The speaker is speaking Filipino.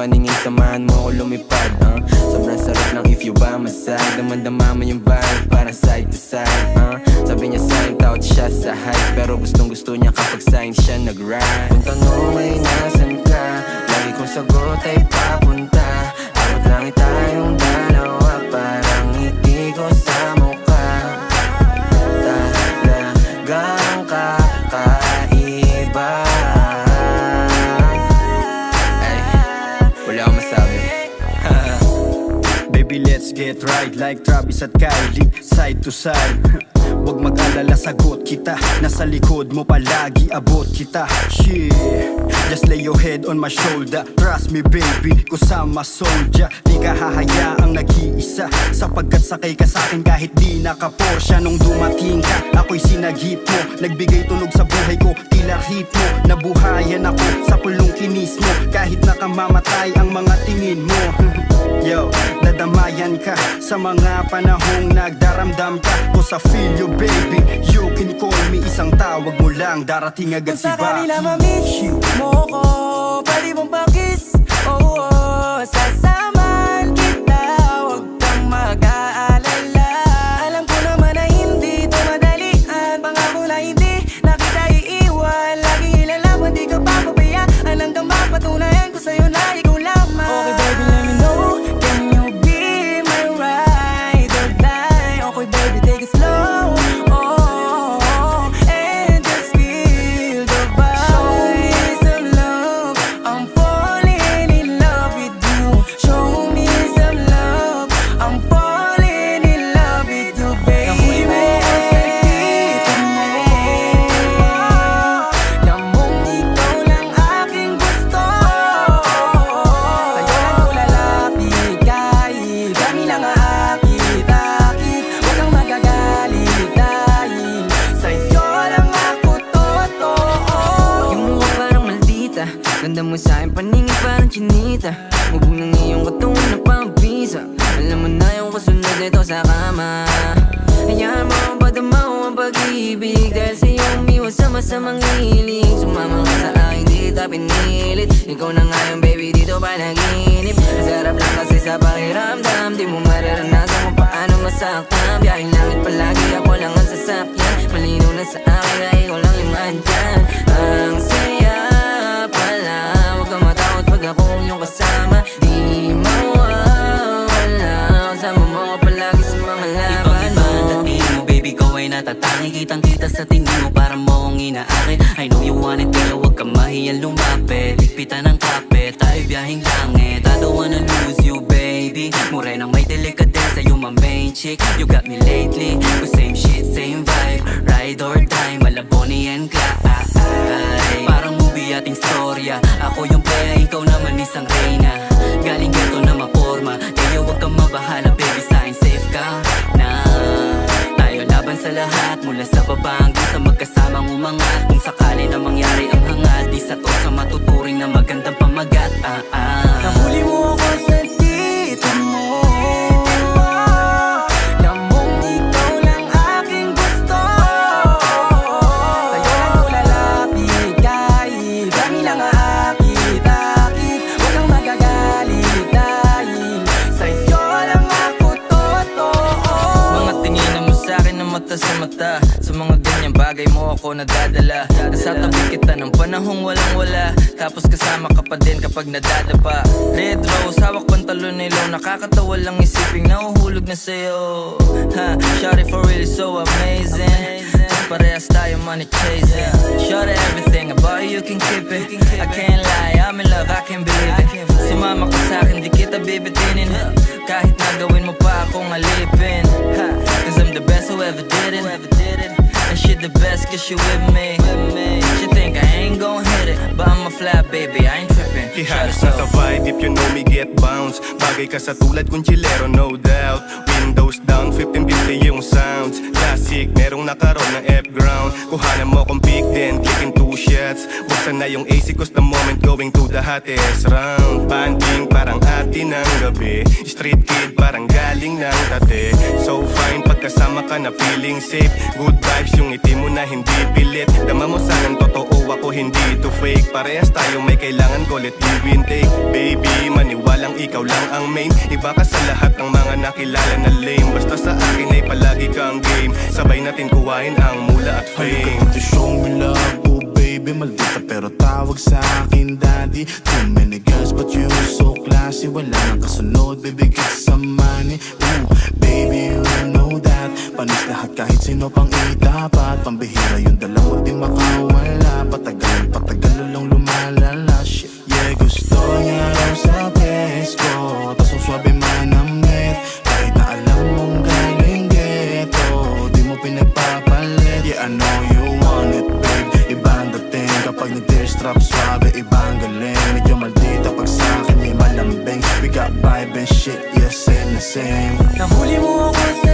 paningin, samahan mo ko lumipad. Sobrang sarap ng if you by my side. Damandama mo yung vibe, parang side to side. Sabi niya sa'yo, tawad siya sa hype, pero gustong gusto niya kapag sa'yo siya nag-ride. Kung tanong ay nasan ka, lagi kong sagot ay papunta. Abot langit tayong dalawa, parang ngiti ko sa mukha. Talagang kakaiba. Ay, wala akong masabi. Baby, let's get right like Travis at Kylie, side to side. Huwag mag-alala, sagot kita. Nasa likod mo palagi, abot kita. Shit, just lay your head on my shoulder. Trust me baby, kusama soldier. Di ka hahayaang nag-iisa, sapagkat sakay ka sa'kin kahit di naka-Porsche. Nung dumating ka, ako'y sinagip mo. Nagbigay tunog sa buhay ko, tila ritmo. Nabuhayan ako sa pulong kinis mo. Kahit nakamamatay ang mga tingin mo. Yo, dadamayan ka sa mga panahong nagdaramdam ka. Cause I feel you baby, you can call me. Isang tawag mo lang, darating agad si Baki. Kung sakali na ma-miss mo ko, pwede mong pa-kiss. Oh, oh, sasamahan kita, huwag kang mag-aalala. Alam ko naman na hindi to madalian, pangako na hindi na kita iiwan. Laging ilalaban, di ka papabayaan, hanggang mapatunayan ko sa'yo na ikaw lamang. Okay baby, let me know, can you be my ride or die? Okay baby, take it slow. Ganda mo sa'kin, paningin parang chinita. Mubog ng iyong katawan na pambisa. Alam mo na yung kasunod nito sa kama. Hayaan mo ang padamaw ang pag-ibig, dahil sa'yo umiwas sa masamang hiling. Sumama ka sa akin, di kita pinilit. Ikaw na nga yung baby dito panaginip. Masarap lang kasi sa pakiramdam, di mo mararanasan kung paano masaktan. Biyahing langit palagi, ako lang ang sasakyan. Malinaw na sa akin na ikaw lang yung andyan. Ang saya pala, huwag kang matakot pag akong iyong kasama. Di mawawala, kasama mo ko palagi sa mga laban mo. Ibang-iba ang dating mo, baby ko ay natatangi. Kitang-kita sa tingin mo, para mo akong inaakit. I know you want it, pero huwag kang mahiyang lumapit. Higpitan ng kapit, tayo biyahing langit. I don't wanna lose you, baby. Morenang may delikadesa, you my main chick. You got me lately, with same shit, same vibe. Ride or die, Malaboni and Clyde. Parang movie ating storya. Ako yung playa, ikaw naman isang reyna. Galing gato na maporma, kaya huwag kang mabahala, baby, sa'kin safe ka na. Tayo laban sa lahat, mula sa baba hanggang sa magkasamang umangat. Kung sakali na mangyari ang hangat, isa to sa matuturing na magandang pamagat. Nahuli mo ako sa dito mo. Lamang ikaw lang aking gusto. Sa'yo lang ko lalapit kahit kami lang aakit-akit. Huwag kang magagalit dahil sa'yo lang ako totoo. Mga tinginan mo sa'kin ng mata sa mata. Sa mga ganyang bagay mo ako nadadala. Nasa tabi kita ng panahong walang wala, tapos kasama ka pa din kapag nadadapa. Red rose, hawak pantalon nilaw. Nakakatawa lang isiping nahuhulog na sa'yo. Shawty for real so amazing. Parehas tayo money chasing. Shawty everything about you can keep it. I can't lie, I'm in love, I can't believe it. Sumama ka sa'kin, di kita bibitinin. Kahit nagawin mo pa akong alipin. Cause I'm the best who ever did it. And she the best cause she with me. She think I ain't gon' hit it, but I'm a fly baby, I ain't trippin'. Ihalas na sa vibe, if you know me get bounce. Bagay ka sa tulad kong chilero, no doubt. Windows down, 1550 yung sounds. Classic, merong nakaroon ng F-ground. Kuhanan mo kong pick then, click into 2 shots. Buksan na yung AC cause the moment going to the hottest round. Banding parang atin ng gabi, street kid parang galing ng tate. So fine pagkasama ka na feeling safe. Good vibes yung ngiti mo na hindi pilit. Dama mo sanang totoo ako hindi to fake. Parehas tayo may kailangan ko let give and take. Baby maniwalang ikaw lang ang main. Iba ka sa lahat ng mga nakilala na lame. Basta sa akin ay palagi kang game. Sabay natin kuhain ang mula at fame. To show me love, oh baby, maldita pero tawag sa akin daddy. Too many girls but you so classy. Wala nang kasunod, bibigit sa money. Ooh, baby, you know that. Panis lahat kahit sino pang itapat. Pambihira yung dala mo di makawala. Patagal lang lumalala. Shit, yeah, gusto niya raw sa best ko. Tas ang swabe manamit. Kahit na alam mong galing ghetto, di mo pinagpapalit. Yeah, I know you want it, babe. Ibang dating kapag nag-tear-strap swabe, ibang galing. Medyo maldita pag sa'kin may malambing. We got vibe and shit, yeah, same na same. Nahuli mo ako sa